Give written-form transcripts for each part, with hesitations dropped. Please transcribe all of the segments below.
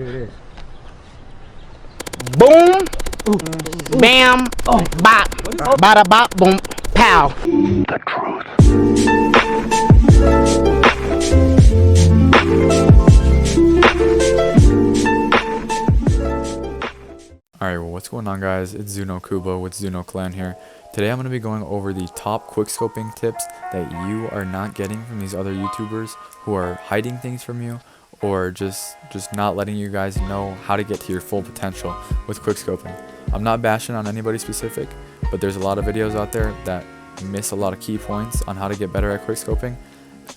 Here it is. Boom, bam, bop, bada bop, boom, pow. The truth. Alright, well, what's going on, guys? It's Zuno Kubo with Zuno Clan here. Today I'm going to be going over the top quickscoping tips that you are not getting from these other YouTubers who are hiding things from you, or just not letting you guys know how to get to your full potential with quickscoping. I'm not bashing on anybody specific, but there's a lot of videos out there that miss a lot of key points on how to get better at quickscoping,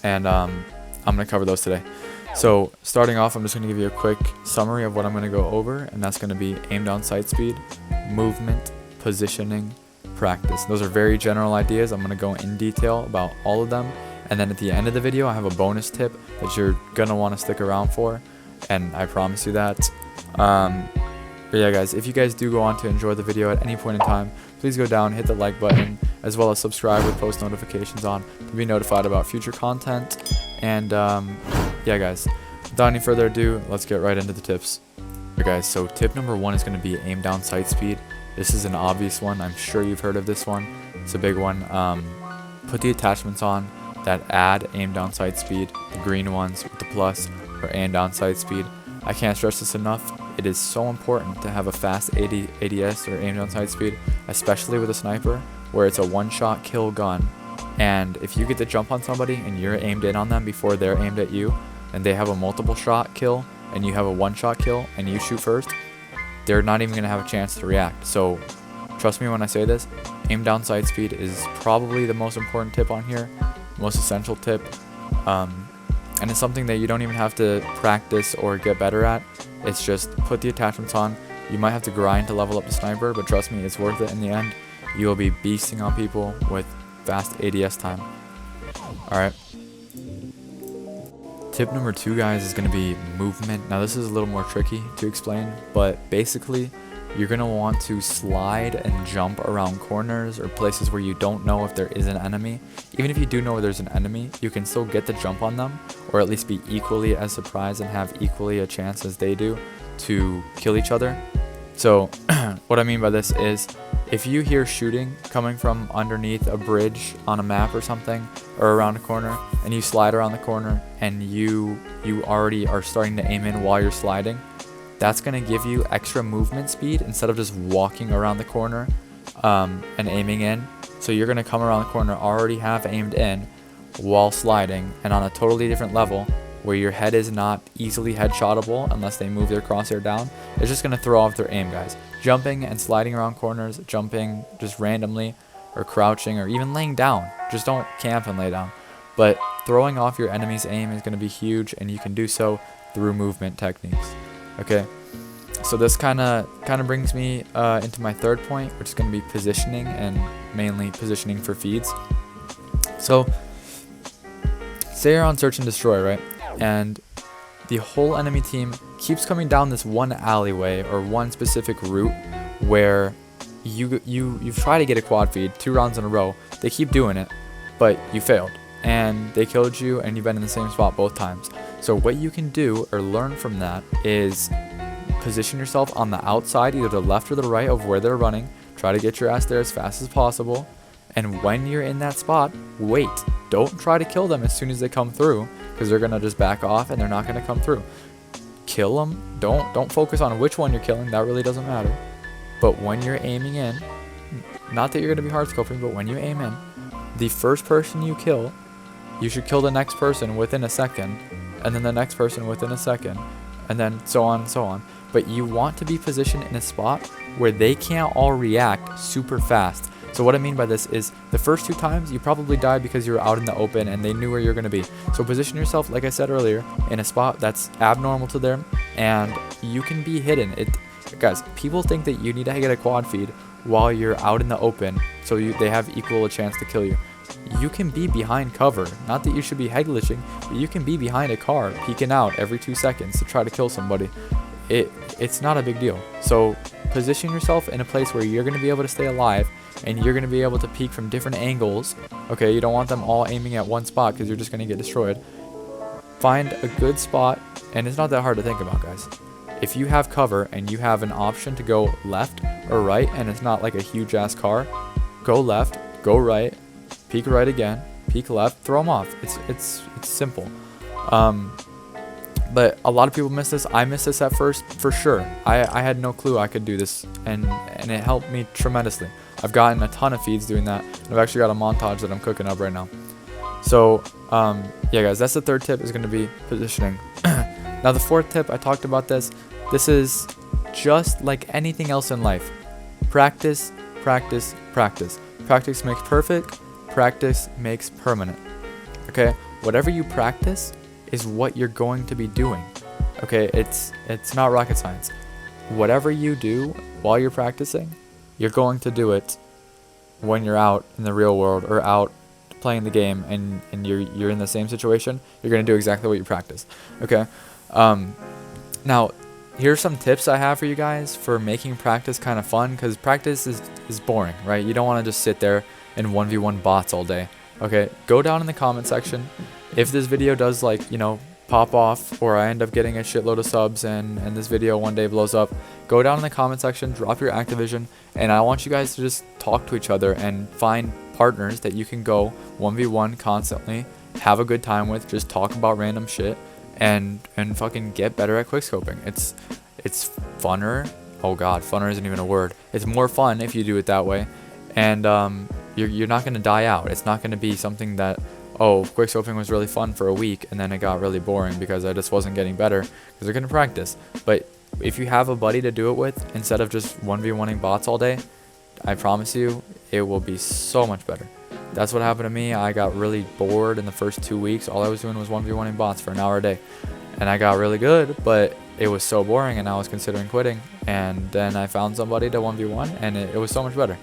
and I'm going to cover those today. So starting off, I'm just going to give you a quick summary of what I'm going to go over, and that's going to be aim down sight speed, movement, positioning, practice. Those are very general ideas. I'm going to go in detail about all of them, and then at the end of the video I have a bonus tip that you're going to want to stick around for, and I promise you that. But yeah, guys, if you guys do go on to enjoy the video at any point in time, please go down, hit the like button, as well as subscribe with post notifications on to be notified about future content. And yeah, guys, without any further ado, let's get right into the tips. Okay, guys, so tip number one is going to be aim down sight speed. This is an obvious one. I'm sure you've heard of this one. It's a big one. Put the attachments on that add aim down sight speed, the green ones with the plus, or aim down sight speed. I can't stress this enough. It is so important to have a fast ADS or aim down sight speed, especially with a sniper, where it's a one-shot kill gun. And if you get the jump on somebody and you're aimed in on them before they're aimed at you, and they have a multiple shot kill and you have a one-shot kill and you shoot first, they're not even going to have a chance to react. So trust me when I say this, aim down sight speed is probably the most important tip on here, most essential tip. And it's something that you don't even have to practice or get better at. It's just put the attachments on. You might have to grind to level up the sniper, but trust me, it's worth it in the end. You will be beasting on people with fast ADS time. Alright. Tip number two, guys, is going to be movement. Now this is a little more tricky to explain, but basically you're going to want to slide and jump around corners or places where you don't know if there is an enemy. Even if you do know there's an enemy, you can still get the jump on them, or at least be equally as surprised and have equally a chance as they do to kill each other. So what I mean by this is, if you hear shooting coming from underneath a bridge on a map or something, or around a corner, and you slide around the corner and you already are starting to aim in while you're sliding, that's going to give you extra movement speed instead of just walking around the corner and aiming in. So you're going to come around the corner, already have aimed in while sliding, and on a totally different level where your head is not easily headshotable unless they move their crosshair down. It's just going to throw off their aim, guys. Jumping and sliding around corners, jumping just randomly, or crouching, or even laying down. Just don't camp and lay down. But throwing off your enemy's aim is going to be huge, and you can do so through movement techniques. Okay, so this kind of brings me into my third point, which is going to be positioning, and mainly positioning for feeds. So say you're on search and destroy, right? And the whole enemy team keeps coming down this one alleyway or one specific route where you've tried to get a quad feed 2 rounds in a row. They keep doing it, but you failed, and they killed you, and you've been in the same spot both times. So what you can do or learn from that is position yourself on the outside, either the left or the right of where they're running. Try to get your ass there as fast as possible, and when you're in that spot, wait. Don't try to kill them as soon as they come through, because they're gonna just back off and they're not gonna come through. Kill them. Don't focus on which one you're killing. That really doesn't matter. But when you're aiming in, not that you're gonna be hard scoping, but when you aim in, the first person you kill, you should kill the next person within a second, and then the next person within a second, and then so on and so on. But you want to be positioned in a spot where they can't all react super fast. So what I mean by this is, the first 2 times you probably died because you were out in the open and they knew where you're going to be. So position yourself, like I said earlier, in a spot that's abnormal to them, and you can be hidden. Guys, people think that you need to get a quad feed while you're out in the open so they have equal a chance to kill you. You can be behind cover. Not that you should be head glitching, but you can be behind a car peeking out every 2 seconds to try to kill somebody. It's not a big deal. So position yourself in a place where you're going to be able to stay alive, and you're going to be able to peek from different angles. Okay, you don't want them all aiming at one spot because you're just going to get destroyed. Find a good spot, and it's not that hard to think about, guys. if you have cover and you have an option to go left or right, and it's not like a huge ass car, go left, go right, peek right again, peek left, throw them off. It's simple. But a lot of people miss this. I missed this at first for sure. I had no clue I could do this, and it helped me tremendously. I've gotten a ton of feeds doing that. I've actually got a montage that I'm cooking up right now. So yeah guys, that's the third tip, is going to be positioning. Now the fourth tip, I talked about this. This is just like anything else in life. Practice, practice, practice. Practice makes perfect. Practice makes permanent. Okay, whatever you practice is what you're going to be doing. Okay, it's not rocket science. Whatever you do while you're practicing, you're going to do it when you're out in the real world or out playing the game, and you're in the same situation. You're going to do exactly what you practice. Okay, now here's some tips I have for you guys for making practice kind of fun, because practice is boring, right? You don't want to just sit there and 1v1 bots all day. Okay, go down in the comment section. If this video does, like, you know, pop off, or I end up getting a shitload of subs and this video one day blows up, go down in the comment section, drop your Activision, and I want you guys to just talk to each other and find partners that you can go 1v1 constantly, have a good time with, just talk about random shit, and fucking get better at quickscoping. It's funner. Oh god, funner isn't even a word. It's more fun if you do it that way, and you're not going to die out. It's not going to be something that, oh, quickscoping was really fun for a week and then it got really boring because I just wasn't getting better, because they're going to practice. But if you have a buddy to do it with, instead of just 1v1ing bots all day, I promise you it will be so much better. That's what happened to me. I got really bored in the first 2 weeks. All I was doing was 1v1ing bots for an hour a day, and I got really good, but it was so boring and I was considering quitting. And then I found somebody to 1v1 and it was so much better.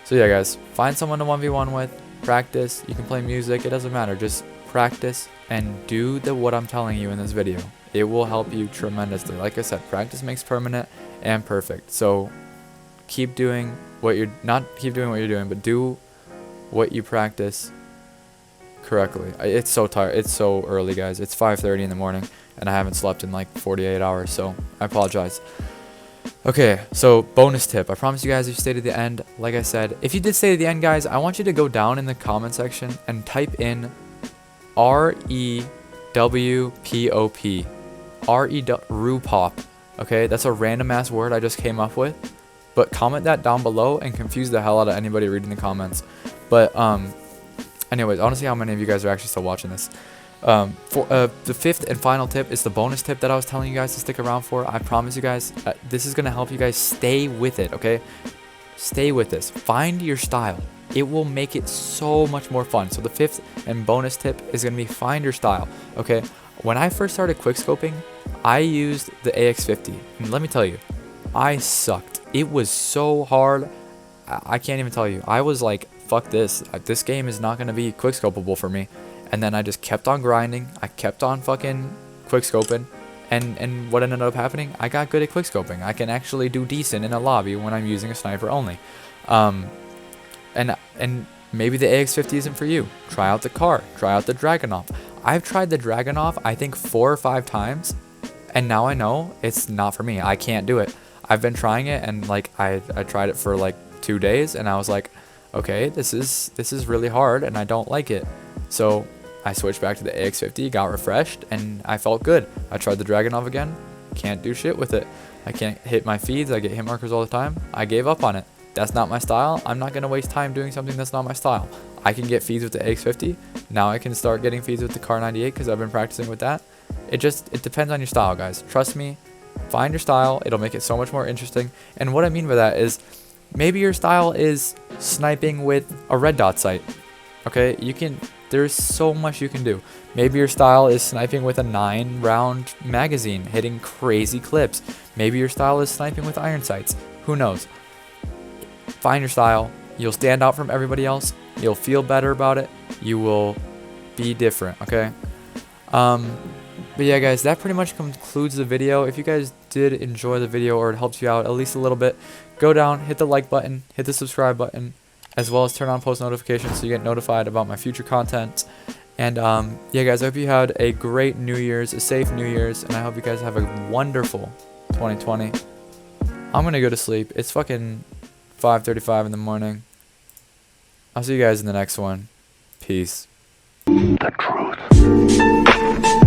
So yeah guys, find someone to 1v1 with, practice. You can play music, it doesn't matter. Just practice and do what I'm telling you in this video. It will help you tremendously. Like I said, practice makes permanent and perfect. So keep doing what you're doing, but do what you practice correctly. It's so tired. It's so early, guys. It's 5:30 in the morning and I haven't slept in like 48 hours, so I apologize. Okay, so bonus tip. I promise you guys, if you stay to the end, like I said, if you did stay to the end, guys, I want you to go down in the comment section and type in REWPOP. REWPOP. Okay, that's a random ass word I just came up with, but comment that down below and confuse the hell out of anybody reading the comments. But anyways, I want to see how many of you guys are actually still watching this. For the fifth and final tip is the bonus tip that I was telling you guys to stick around for. I promise you guys, this is going to help you guys stay with it, okay? Stay with this. Find your style. It will make it so much more fun. So the fifth and bonus tip is going to be find your style, okay? When I first started quickscoping, I used the AX50. And let me tell you, I sucked. It was so hard. I can't even tell you. I was like, fuck this. This game is not going to be quickscopable for me. And then I just kept on grinding. I kept on fucking quickscoping. And what ended up happening, I got good at quickscoping. I can actually do decent in a lobby when I'm using a sniper only. And maybe the AX50 isn't for you. Try out the car. Try out the Dragunov. I've tried the Dragunov, I think 4 or 5 times. And now I know it's not for me. I can't do it. I've been trying it, and like I tried it for like 2 days, and I was like, okay, this is really hard, and I don't like it. So I switched back to the AX50, got refreshed, and I felt good. I tried the Dragunov again. Can't do shit with it. I can't hit my feeds. I get hit markers all the time. I gave up on it. That's not my style. I'm not going to waste time doing something that's not my style. I can get feeds with the AX50. Now I can start getting feeds with the Car 98 because I've been practicing with that. It depends on your style, guys. Trust me. Find your style. It'll make it so much more interesting. And what I mean by that is maybe your style is sniping with a red dot sight. Okay, there's so much you can do. Maybe your style is sniping with a 9-round magazine, hitting crazy clips. Maybe your style is sniping with iron sights. Who knows? Find your style. You'll stand out from everybody else. You'll feel better about it. You will be different, okay? But yeah, guys, that pretty much concludes the video. If you guys did enjoy the video or it helped you out at least a little bit, go down, hit the like button, hit the subscribe button, as well as turn on post notifications so you get notified about my future content. And yeah, guys, I hope you had a great New Year's, a safe New Year's, and I hope you guys have a wonderful 2020. I'm gonna go to sleep. It's fucking 5:35 in the morning. I'll see you guys in the next one. Peace. The truth.